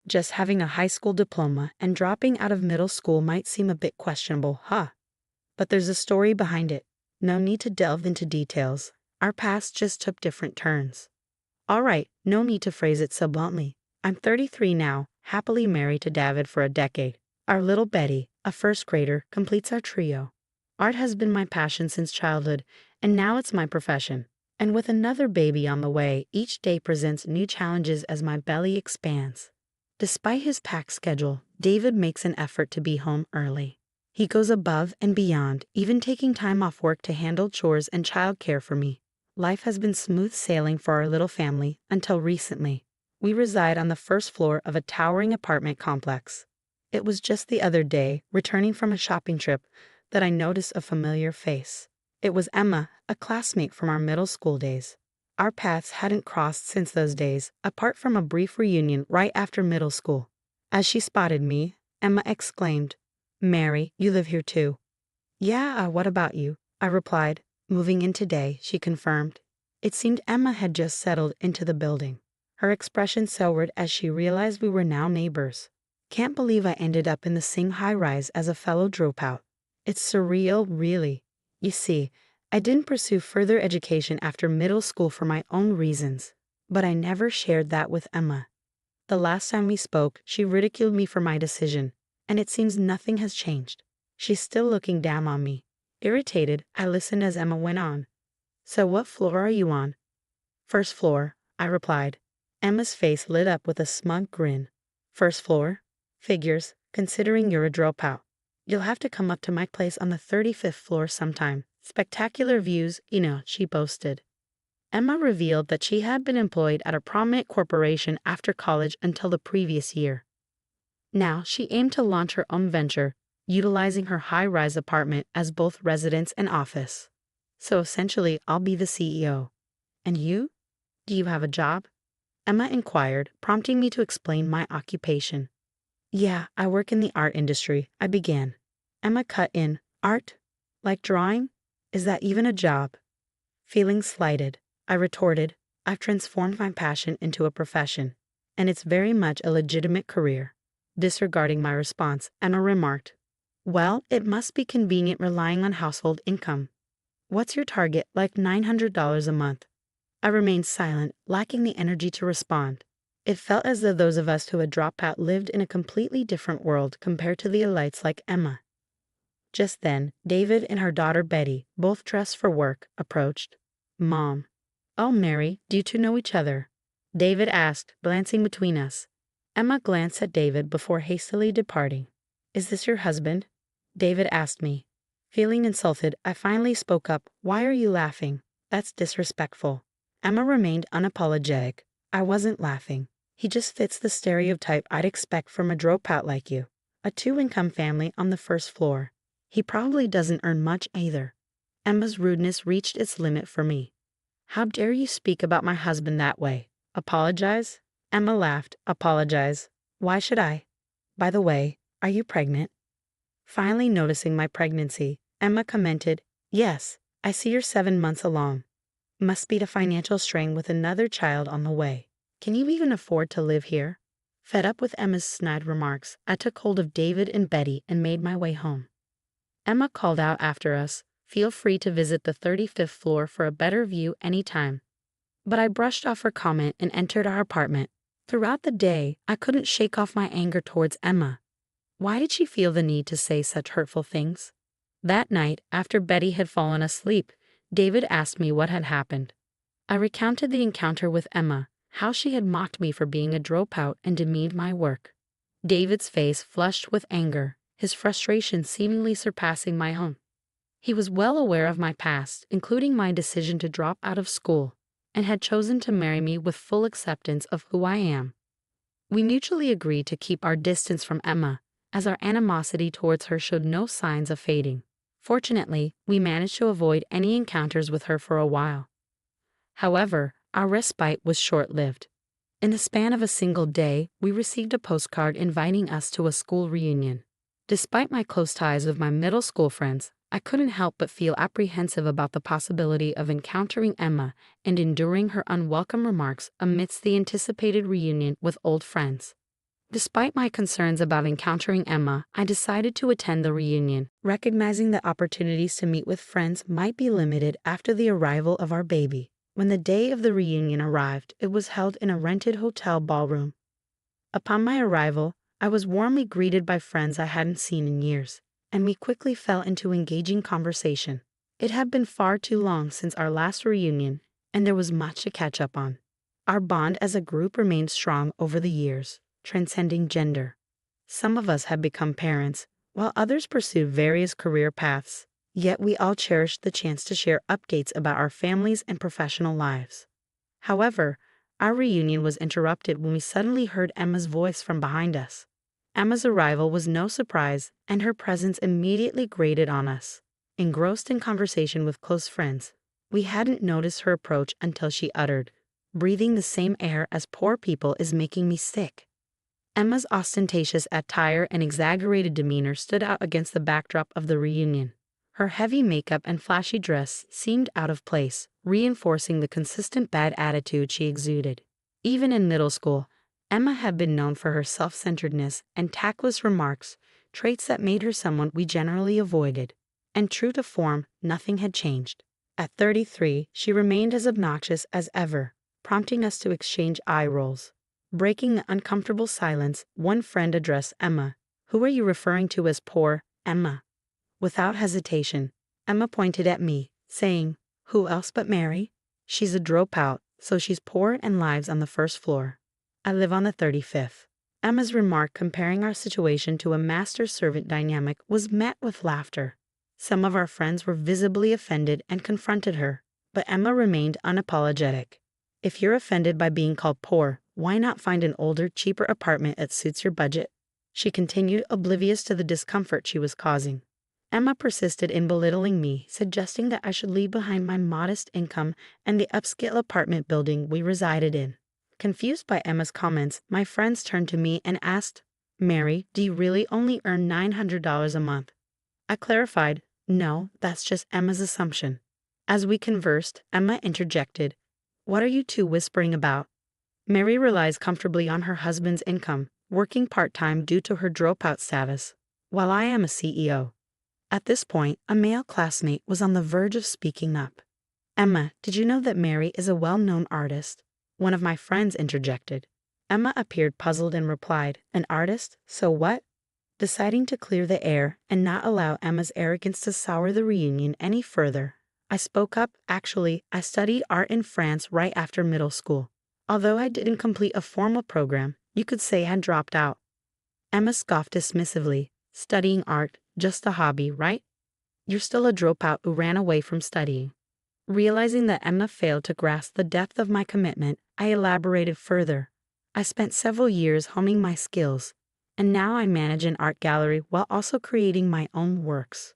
Just having a high school diploma and dropping out of middle school might seem a bit questionable, huh? But there's a story behind it. No need to delve into details. Our paths just took different turns. Alright, no need to phrase it so bluntly. I'm 33 now, happily married to David for a decade. Our little Betty, a first grader, completes our trio. Art has been my passion since childhood, and now it's my profession. And with another baby on the way, each day presents new challenges as my belly expands. Despite his packed schedule, David makes an effort to be home early. He goes above and beyond, even taking time off work to handle chores and childcare for me. Life has been smooth sailing for our little family until recently. We reside on the first floor of a towering apartment complex. It was just the other day, returning from a shopping trip, that I noticed a familiar face. It was Emma, a classmate from our middle school days. Our paths hadn't crossed since those days, apart from a brief reunion right after middle school. As she spotted me, Emma exclaimed, "Mary, you live here too." "Yeah, what about you?" I replied. "Moving in today," she confirmed. It seemed Emma had just settled into the building. Her expression soured as she realized we were now neighbors. Can't believe I ended up in the same high-rise as a fellow dropout. It's surreal, really. You see, I didn't pursue further education after middle school for my own reasons, but I never shared that with Emma. The last time we spoke, she ridiculed me for my decision, and it seems nothing has changed. She's still looking down on me. Irritated, I listened as Emma went on. "So what floor are you on?" "First floor," I replied. Emma's face lit up with a smug grin. "First floor? Figures, considering you're a dropout. You'll have to come up to my place on the 35th floor sometime. Spectacular views, you know," she boasted. Emma revealed that she had been employed at a prominent corporation after college until the previous year. Now she aimed to launch her own venture, utilizing her high-rise apartment as both residence and office. "So essentially, I'll be the CEO. And you? Do you have a job?" Emma inquired, prompting me to explain my occupation. "Yeah, I work in the art industry," I began. Emma cut in, "Art? Like drawing? Is that even a job?" Feeling slighted, I retorted, "I've transformed my passion into a profession, and it's very much a legitimate career." Disregarding my response, Emma remarked, "Well, it must be convenient relying on household income. What's your target, like $900 a month?" I remained silent, lacking the energy to respond. It felt as though those of us who had dropped out lived in a completely different world compared to the elites like Emma. Just then, David and her daughter Betty, both dressed for work, approached. "Mom." "Oh, Mary, do you two know each other?" David asked, glancing between us. Emma glanced at David before hastily departing. "Is this your husband?" David asked me. Feeling insulted, I finally spoke up. "Why are you laughing? That's disrespectful." Emma remained unapologetic. "I wasn't laughing. He just fits the stereotype I'd expect from a dropout like you. A two-income family on the first floor. He probably doesn't earn much either." Emma's rudeness reached its limit for me. "How dare you speak about my husband that way? Apologize?" Emma laughed. "Apologize? Why should I? By the way, are you pregnant?" Finally noticing my pregnancy, Emma commented, "Yes, I see you're 7 months along. Must be the financial strain with another child on the way. Can you even afford to live here?" Fed up with Emma's snide remarks, I took hold of David and Betty and made my way home. Emma called out after us, "Feel free to visit the 35th floor for a better view anytime." But I brushed off her comment and entered our apartment. Throughout the day, I couldn't shake off my anger towards Emma. Why did she feel the need to say such hurtful things? That night, after Betty had fallen asleep, David asked me what had happened. I recounted the encounter with Emma, how she had mocked me for being a dropout and demeaned my work. David's face flushed with anger, his frustration seemingly surpassing my own. He was well aware of my past, including my decision to drop out of school, and had chosen to marry me with full acceptance of who I am. We mutually agreed to keep our distance from Emma, as our animosity towards her showed no signs of fading. Fortunately, we managed to avoid any encounters with her for a while. However, our respite was short-lived. In the span of a single day, we received a postcard inviting us to a school reunion. Despite my close ties with my middle school friends, I couldn't help but feel apprehensive about the possibility of encountering Emma and enduring her unwelcome remarks amidst the anticipated reunion with old friends. Despite my concerns about encountering Emma, I decided to attend the reunion, recognizing that opportunities to meet with friends might be limited after the arrival of our baby. When the day of the reunion arrived, it was held in a rented hotel ballroom. Upon my arrival, I was warmly greeted by friends I hadn't seen in years, and we quickly fell into engaging conversation. It had been far too long since our last reunion, and there was much to catch up on. Our bond as a group remained strong over the years, transcending gender. Some of us had become parents, while others pursued various career paths, yet we all cherished the chance to share updates about our families and professional lives. However, our reunion was interrupted when we suddenly heard Emma's voice from behind us. Emma's arrival was no surprise, and her presence immediately grated on us. Engrossed in conversation with close friends, we hadn't noticed her approach until she uttered, "Breathing the same air as poor people is making me sick." Emma's ostentatious attire and exaggerated demeanor stood out against the backdrop of the reunion. Her heavy makeup and flashy dress seemed out of place, reinforcing the consistent bad attitude she exuded. Even in middle school, Emma had been known for her self-centeredness and tactless remarks, traits that made her someone we generally avoided. And true to form, nothing had changed. At 33, she remained as obnoxious as ever, prompting us to exchange eye rolls. Breaking the uncomfortable silence, one friend addressed Emma. "Who are you referring to as poor, Emma?" Without hesitation, Emma pointed at me, saying, "Who else but Mary? She's a dropout, so she's poor and lives on the first floor. I live on the 35th. Emma's remark comparing our situation to a master-servant dynamic was met with laughter. Some of our friends were visibly offended and confronted her, but Emma remained unapologetic. "If you're offended by being called poor, why not find an older, cheaper apartment that suits your budget?" she continued, oblivious to the discomfort she was causing. Emma persisted in belittling me, suggesting that I should leave behind my modest income and the upscale apartment building we resided in. Confused by Emma's comments, my friends turned to me and asked, "Mary, do you really only earn $900 a month?" I clarified, "No, that's just Emma's assumption." As we conversed, Emma interjected, "What are you two whispering about? Mary relies comfortably on her husband's income, working part-time due to her dropout status, while I am a CEO." At this point, a male classmate was on the verge of speaking up. "Emma, did you know that Mary is a well-known artist?" one of my friends interjected. Emma appeared puzzled and replied, "An artist? So what?" Deciding to clear the air and not allow Emma's arrogance to sour the reunion any further, I spoke up. "Actually, I studied art in France right after middle school. Although I didn't complete a formal program, you could say I dropped out." Emma scoffed dismissively. "Studying art, just a hobby, right? You're still a dropout who ran away from studying." Realizing that Emma failed to grasp the depth of my commitment, I elaborated further. "I spent several years honing my skills, and now I manage an art gallery while also creating my own works.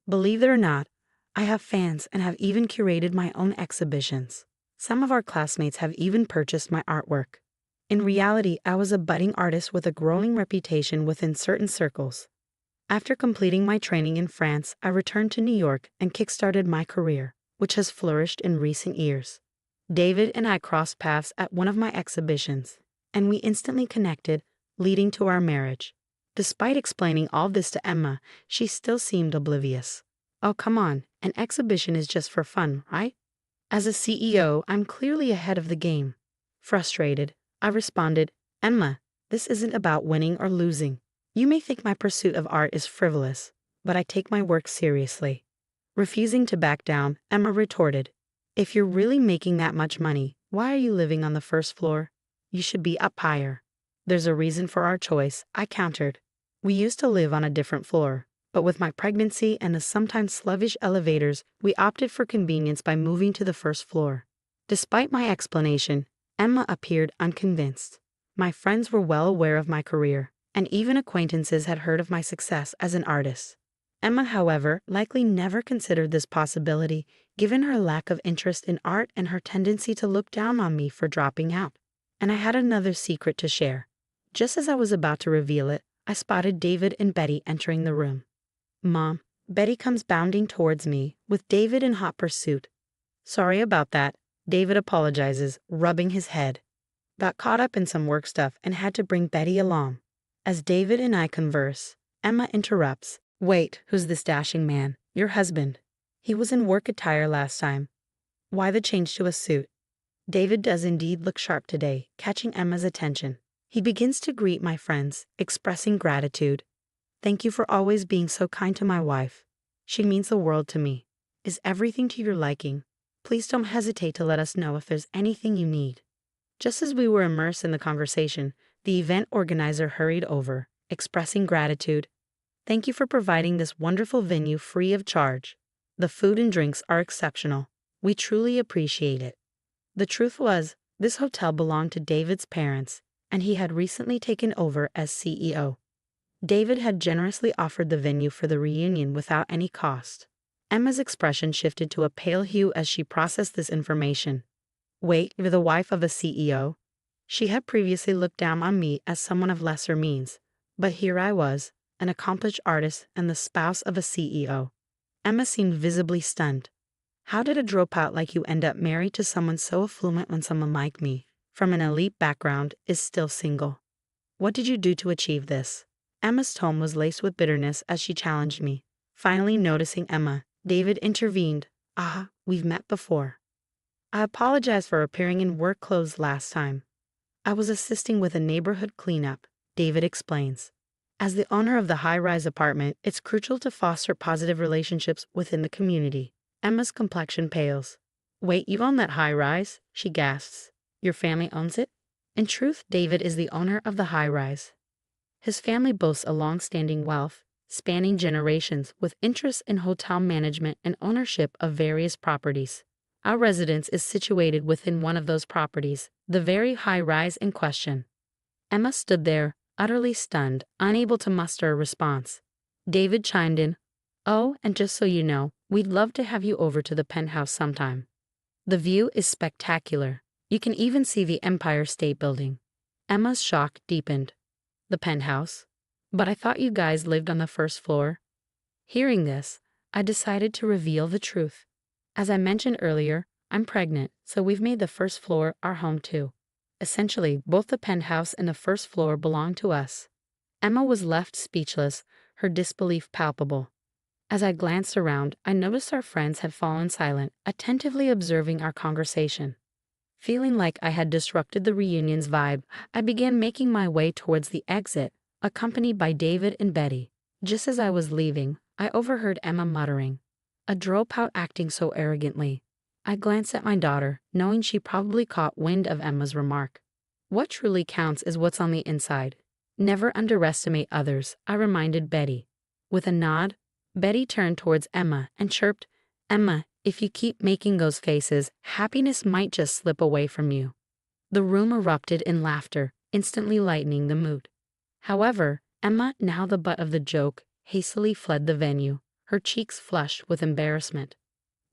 Believe it or not, I have fans and have even curated my own exhibitions. Some of our classmates have even purchased my artwork." In reality, I was a budding artist with a growing reputation within certain circles. After completing my training in France, I returned to New York and kickstarted my career, which has flourished in recent years. David and I crossed paths at one of my exhibitions, and we instantly connected, leading to our marriage. Despite explaining all this to Emma, she still seemed oblivious. "Oh, come on, an exhibition is just for fun, right? As a CEO, I'm clearly ahead of the game." Frustrated, I responded, "Emma, this isn't about winning or losing. You may think my pursuit of art is frivolous, but I take my work seriously." Refusing to back down, Emma retorted, "If you're really making that much money, why are you living on the first floor? You should be up higher." "There's a reason for our choice," I countered. "We used to live on a different floor, but with my pregnancy and the sometimes sluggish elevators, we opted for convenience by moving to the first floor." Despite my explanation, Emma appeared unconvinced. My friends were well aware of my career, and even acquaintances had heard of my success as an artist. Emma, however, likely never considered this possibility, given her lack of interest in art and her tendency to look down on me for dropping out. And I had another secret to share. Just as I was about to reveal it, I spotted David and Betty entering the room. "Mom," Betty comes bounding towards me, with David in hot pursuit. "Sorry about that," David apologizes, rubbing his head. Got caught up in some work stuff and had to bring Betty along. As David and I converse, Emma interrupts. Wait, who's this dashing man? Your husband. He was in work attire last time. Why the change to a suit? David does indeed look sharp today, catching Emma's attention. He begins to greet my friends, expressing gratitude. Thank you for always being so kind to my wife. She means the world to me. Is everything to your liking? Please don't hesitate to let us know if there's anything you need. Just as we were immersed in the conversation, the event organizer hurried over, expressing gratitude. Thank you for providing this wonderful venue free of charge. The food and drinks are exceptional. We truly appreciate it. The truth was, this hotel belonged to David's parents, and he had recently taken over as CEO. David had generously offered the venue for the reunion without any cost. Emma's expression shifted to a pale hue as she processed this information. Wait, you're the wife of a CEO? She had previously looked down on me as someone of lesser means, but here I was, an accomplished artist and the spouse of a CEO. Emma seemed visibly stunned. How did a dropout like you end up married to someone so affluent when someone like me, from an elite background, is still single? What did you do to achieve this? Emma's tone was laced with bitterness as she challenged me. Finally noticing Emma, David intervened. We've met before. I apologize for appearing in work clothes last time. I was assisting with a neighborhood cleanup, David explains. As the owner of the high-rise apartment, it's crucial to foster positive relationships within the community. Emma's complexion pales. Wait, you own that high-rise? She gasps. Your family owns it? In truth, David is the owner of the high-rise. His family boasts a long-standing wealth, spanning generations, with interests in hotel management and ownership of various properties. Our residence is situated within one of those properties, the very high-rise in question. Emma stood there, utterly stunned, unable to muster a response. David chimed in. Oh, and just so you know, we'd love to have you over to the penthouse sometime. The view is spectacular. You can even see the Empire State Building. Emma's shock deepened. The penthouse? But I thought you guys lived on the first floor. Hearing this, I decided to reveal the truth. As I mentioned earlier, I'm pregnant, so we've made the first floor our home too. Essentially, both the penthouse and the first floor belong to us. Emma was left speechless, her disbelief palpable. As I glanced around, I noticed our friends had fallen silent, attentively observing our conversation. Feeling like I had disrupted the reunion's vibe, I began making my way towards the exit, accompanied by David and Betty. Just as I was leaving, I overheard Emma muttering, "A dropout acting so arrogantly." I glanced at my daughter, knowing she probably caught wind of Emma's remark. What truly counts is what's on the inside. Never underestimate others, I reminded Betty. With a nod, Betty turned towards Emma and chirped, "Emma, if you keep making those faces, happiness might just slip away from you." The room erupted in laughter, instantly lightening the mood. However, Emma, now the butt of the joke, hastily fled the venue, her cheeks flushed with embarrassment.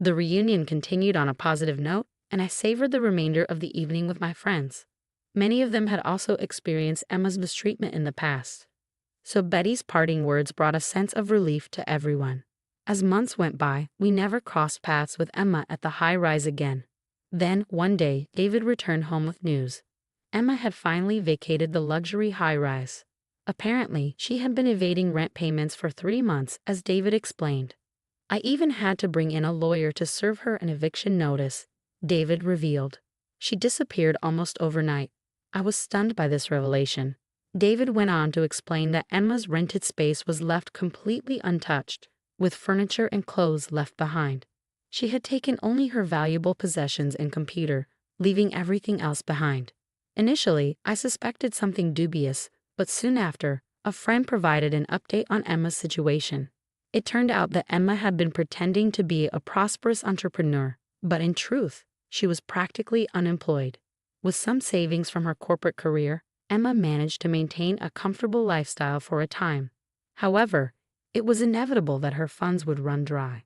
The reunion continued on a positive note, and I savored the remainder of the evening with my friends. Many of them had also experienced Emma's mistreatment in the past. So Betty's parting words brought a sense of relief to everyone. As months went by, we never crossed paths with Emma at the high-rise again. Then, one day, David returned home with news. Emma had finally vacated the luxury high-rise. Apparently, she had been evading rent payments for 3 months, as David explained. I even had to bring in a lawyer to serve her an eviction notice, David revealed. She disappeared almost overnight. I was stunned by this revelation. David went on to explain that Emma's rented space was left completely untouched, with furniture and clothes left behind. She had taken only her valuable possessions and computer, leaving everything else behind. Initially, I suspected something dubious, but soon after, a friend provided an update on Emma's situation. It turned out that Emma had been pretending to be a prosperous entrepreneur, but in truth, she was practically unemployed. With some savings from her corporate career, Emma managed to maintain a comfortable lifestyle for a time. However, it was inevitable that her funds would run dry.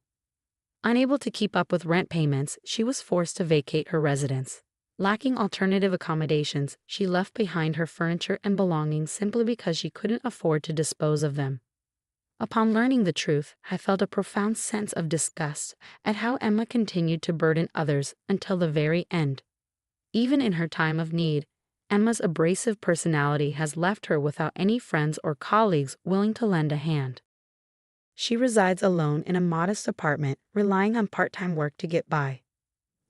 Unable to keep up with rent payments, she was forced to vacate her residence. Lacking alternative accommodations, she left behind her furniture and belongings simply because she couldn't afford to dispose of them. Upon learning the truth, I felt a profound sense of disgust at how Emma continued to burden others until the very end. Even in her time of need, Emma's abrasive personality has left her without any friends or colleagues willing to lend a hand. She resides alone in a modest apartment, relying on part-time work to get by.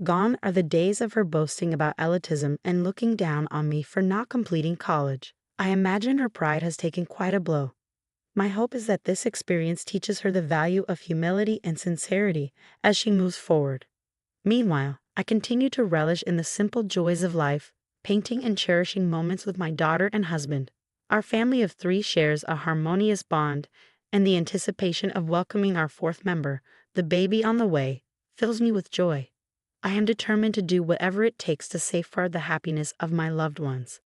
Gone are the days of her boasting about elitism and looking down on me for not completing college. I imagine her pride has taken quite a blow. My hope is that this experience teaches her the value of humility and sincerity as she moves forward. Meanwhile, I continue to relish in the simple joys of life, painting and cherishing moments with my daughter and husband. Our family of 3 shares a harmonious bond, and the anticipation of welcoming our 4th member, the baby on the way, fills me with joy. I am determined to do whatever it takes to safeguard the happiness of my loved ones.